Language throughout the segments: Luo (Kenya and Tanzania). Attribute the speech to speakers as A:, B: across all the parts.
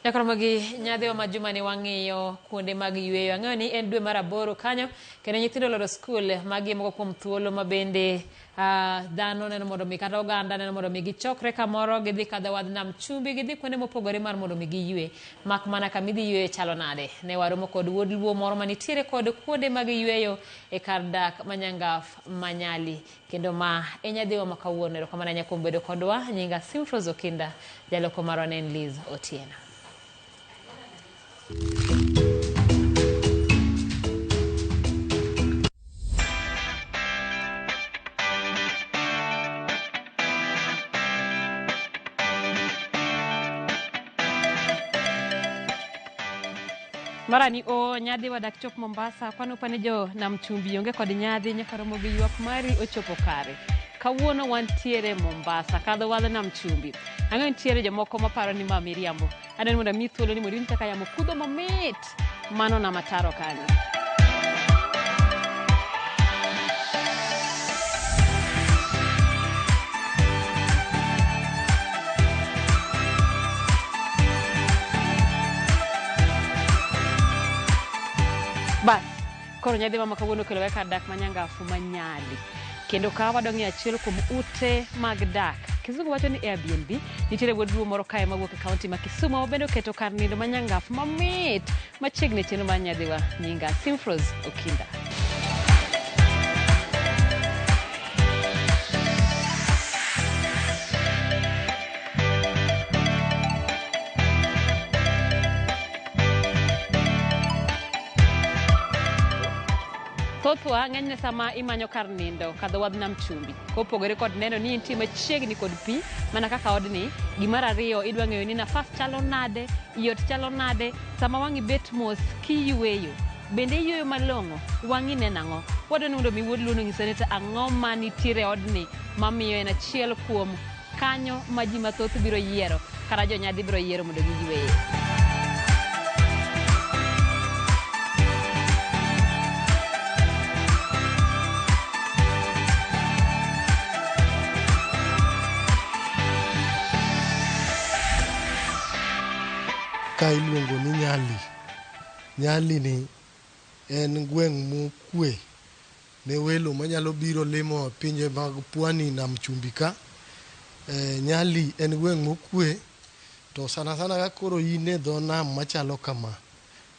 A: Yakoromogi nyadhiwa ma juma ni wang'iyo kuonde mag yweyo. Ang'eyo ni en dwe mar 8 kanyo kendo nyithindo loro skul magi moko kuom thuolo ma bende dhano neno mondo mi kata oganda neno mondo mi gichokre kamoro gidhi kadho wadh nam chumbi gidhi kuonde mopogore mar mondo mi giywe. Mak mana kama idhi yweyo chalo nade. Ne waromo kod wuod luo moro manitiere kod kuonde mag yweyo e kar dak Manyangaf Manyali kendo ma e nyadhiwa ma kawuono. Erokamano nya kuom bedo kodwa. Nyinga Simfros Okinda, jaloko marwa ne en Liz Otieno. Marani o nyadhi wadak chop Mombasa kwano pane jo nam chumbi onge kod nyadhi nyaka romo gi ywak mari ochopo kare. Kawuono wantiere Mombasa kadho wadh nam chumbi. Ang'eyo nitiere jomoko maparo ni ma miriambo. Adwani mondo mi thuolo ni mondo in kaka yamo kudho mamit mano na mataro kanyo. Bas, koro nyadhi mama kawuono kelo kar dak Manyangaf Manyali. Kendo ka wadong'e achiel kuom ute mag dak. Kizungu wacho ni Airbnb, nitiere wuod luo moro kae mawuok e kaunti ma Kisumu ma bende oketo kar nindo Manyangaf mamit machiegni chenro mar nyadhiwa. Nyinga Simfros Okinda. Thothwa ng'enyne sama imanyo kar nindo kadho wadh nam chumbi kopogore kod neno ni intie machiegni kod pi mana kaka odni. Gimar ariyo idwa ng'eyo ni nafas chalo nade, yot chalo nade, sama wang'i bet mos kiyweyo bende iyweyo malong'o, wang'i neno ang'o. Wadwani mondo mi wuod luo nyisa ni ang'o ma nitiere odni mamiyo en achiel kuom kanyo ma ji mathoth biro yiero kata jonyadhi biro yiero mondo giyweyo.
B: Ka iluongo ni Nyali. Nyali ni en gweng' mokwe ne welo manyalo biro limo pinje mag pwani nam chumbi ka. Nyali en gweng' mokwe to sana sana ka koro in e dho nam machalo kama.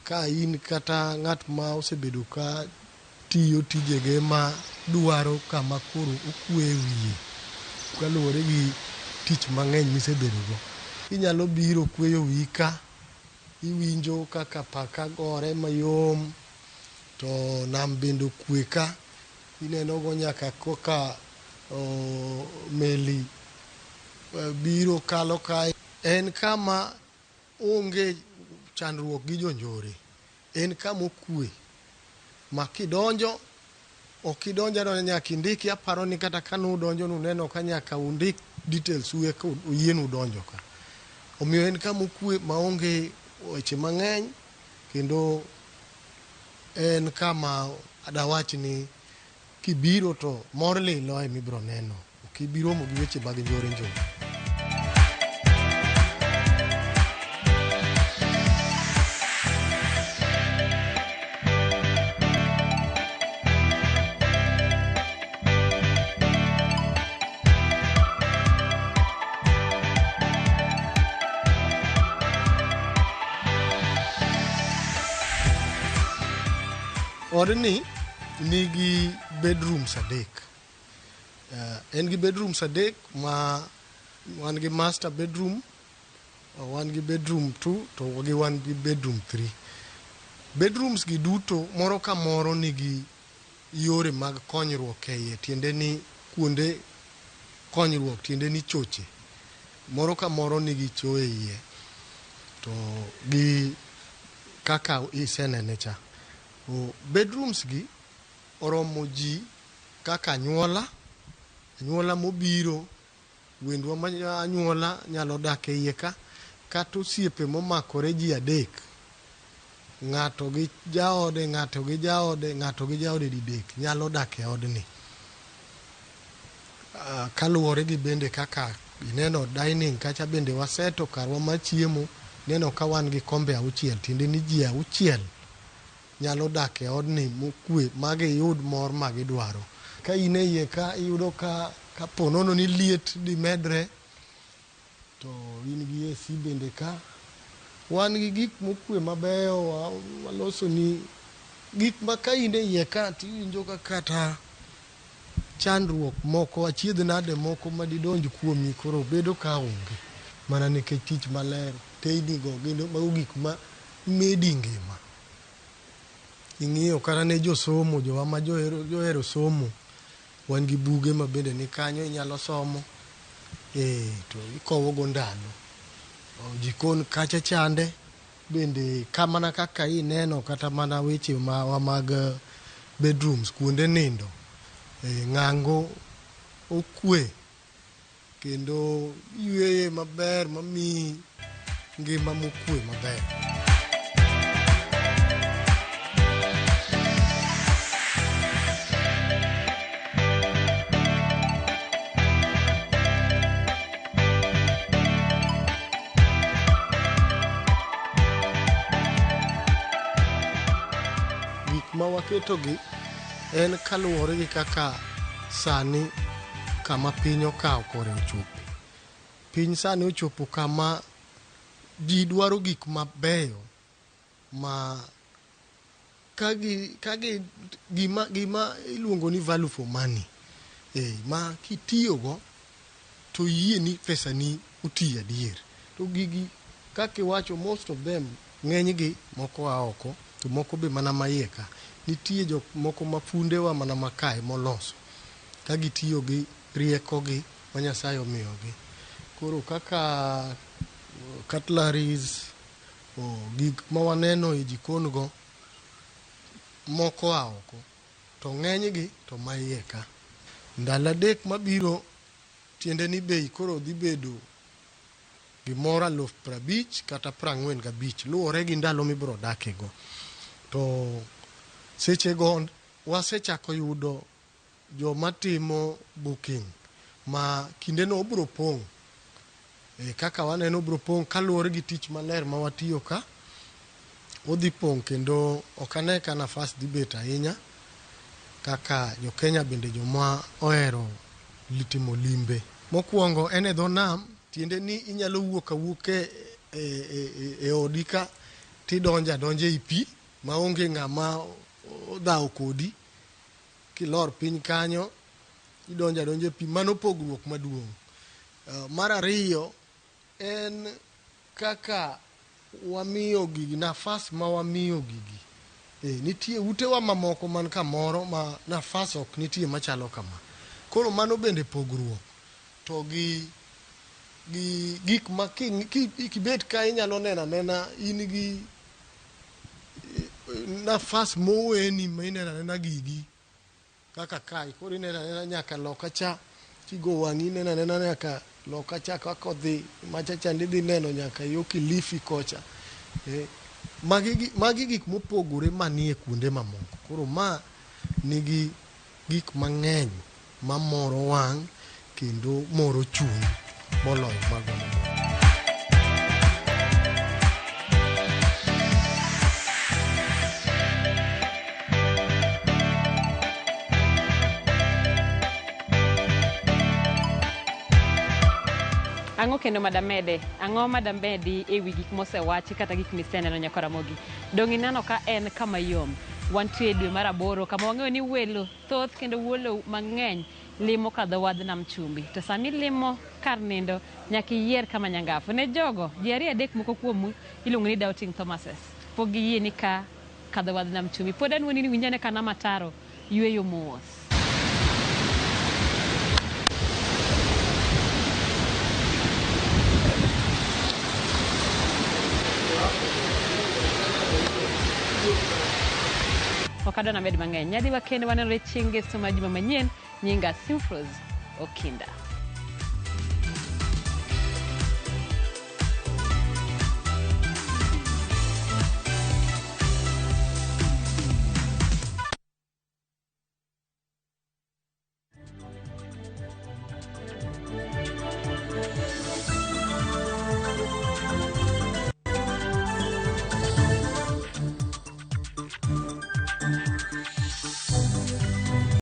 B: Ka in kata ng'at ma osebedo ka tiyo tijege ma dwaro kama koro okwe wiye kaluwore gi tich mang'eny misebedogo. Inyalo biro kweyo wiyi ka. Iwinjo kaka paka gore mayom to nam bendo kwe ka. Ineno go nyaka koka meli biro kalo kae. En kama onge chandruok gi jonjore. En kama okwe ma kidonjo ok idonjo nyaka indiki. Aparo ni kata ka nudonjo nuneno ka nyaka undik details uwe ka uyienu donjo ka. Omiyo en kama okwe maonge weche mang'eny kendo en kama adawach ni kibiro to mor lilo emibiro neno. Ok ibiro mo gi weche mag njore njore. Odni nigi bedrooms 3. En gi bedrooms 3 ma wan gi master bedroom, wan gi bedroom 2 to wan gi bedroom 3. Bedrooms gi duto moro ka moro nigi yore mag konyruok e iye, tiende ni kuonde konyruok, tiende ni choche. Moro ka moro nigi cho e iye to gi kaka isenene cha. Bedrooms gi oromo ji kaka anyuola mobiro, wendwa ma anyuola nyalo dak e iye ka, kata osiepe momakore ji 3, ng'ato gi jaode, ng'ato gi jaode, ng'ato gi jaode didek nyalo dak e odni. Kaluwore gi bende kaka ineno dining kacha bende waseto karwa mar chiemo neno ka wan gi kombe auchiel tiende ni ji auchiel nyalo dak e odni mokwe magi yud mor magi dwaro. Ka in e iye ka iyudo ka ponono ni liet di medre, to in gi AC bende ka. Wan gi gik mokwe mabeyo, waloso ni gik ma ka in e iye ka tiwinjo ka kata chandruok moko, achiedh nade moko madidonj kuomi koro bedo ka onge. Mana nikech tich maler, teyni go gin mago gik ma medi ngima. Ing'iyo kata ne josomo, jowa ma johero somo, wan gi buge ma bende ni kanyo inyalo somo, to ikowo go ndalo. Jikon kacha chande bende kamana kaka ineno, kata mana weche mag bedrooms, kuonde nindo, ng'ango okwe kendo yueye maber mami ngima mokwe maber. Gik ma waketogi en kaluwore gi kaka sani kama piny okawo kore ochopo. Piny sani ochopo kama ji dwaro gik mabeyo ma gima iluongo ni value for money, ma kitiyogo to yie ni pesani oti adier. To gigi kaka iwacho, most of them, ng'enygi moko a oko to moko be mana maiye ka. Nitie jok moko ma fundewa mana makae moloso ka gitiyo gi riekogi ma Nyasaye omiyogi. Koro kaka cutleries, gik ma waneno e jikon go, moko a oko to ng'enygi to maiye ka. Ndalo adek mabiro tiende ni bei koro dhi bedo gimoro 50,000 kata 45,000, luwore gi ndalo mibiro dakego. To sechego wasechako yudo joma timo booking ma kindeno obiro pong'. Kaka waneno obiro pong' kaluwore gi tich maler ma watiyo ka, odhi pong' kendo ok ane ka nafas dhi bet ahinya, kaka jo Kenya bende joma ohero timo limbe. Mokwongo en e dho nam, tiende ni inyalo wuok awuoka e odi ka tidonjo adonja e pi maonge ng'ama odhawo kodi. Kilor piny kanyo idonjo adonja e pi, mano pogruok maduong'. Mar ariyo en kaka wamiyo gigi nafas ma wamiyo gigi. Nitie utewa mamoko man kamoro ma nafas ok nitie machalo kama. Koro mano bende pogruok. To gi gik ma kibet ka inyalo nena in gi nafas moweni ma inena gigi kaka kai. Koro inena nyaka loka cha, kigo wang'i inena nyaka loka cha kaka odhi machacha idhi neno nyaka yo Kilifi kocha. Magi gik mopogore manie kuonde mamoko. Koro ma nigi gik mang'eny mamoro wang' kendo moro chuny moloyo mago mamoko.
A: Ang'o kendo madamede? Ang'o madamedi e wi gik mosewachi kata gik miseneno nyaka Ramogi? Dong' ineno ka en kama yom. Wantie e dwe mar 8 kama wang'eyo ni welo thoth kendo welo mang'eny limo ka dho wadh nam chumbi. To sami limo kar nindo nyaka iyier kama nyangafu. Ne jogo, ji 2-3 moko kuomu iluongo ni Doubting Thomases. Pok giyie ni ka dho wadh nam chumbi. Pod anwoni ni winjane kana mataro yweyo mos. Wakadwa na med mang'eny. Nyadhi wakende wanenore chieng' Ngeso ma juma manyien. Nyinga Simfros Okinda.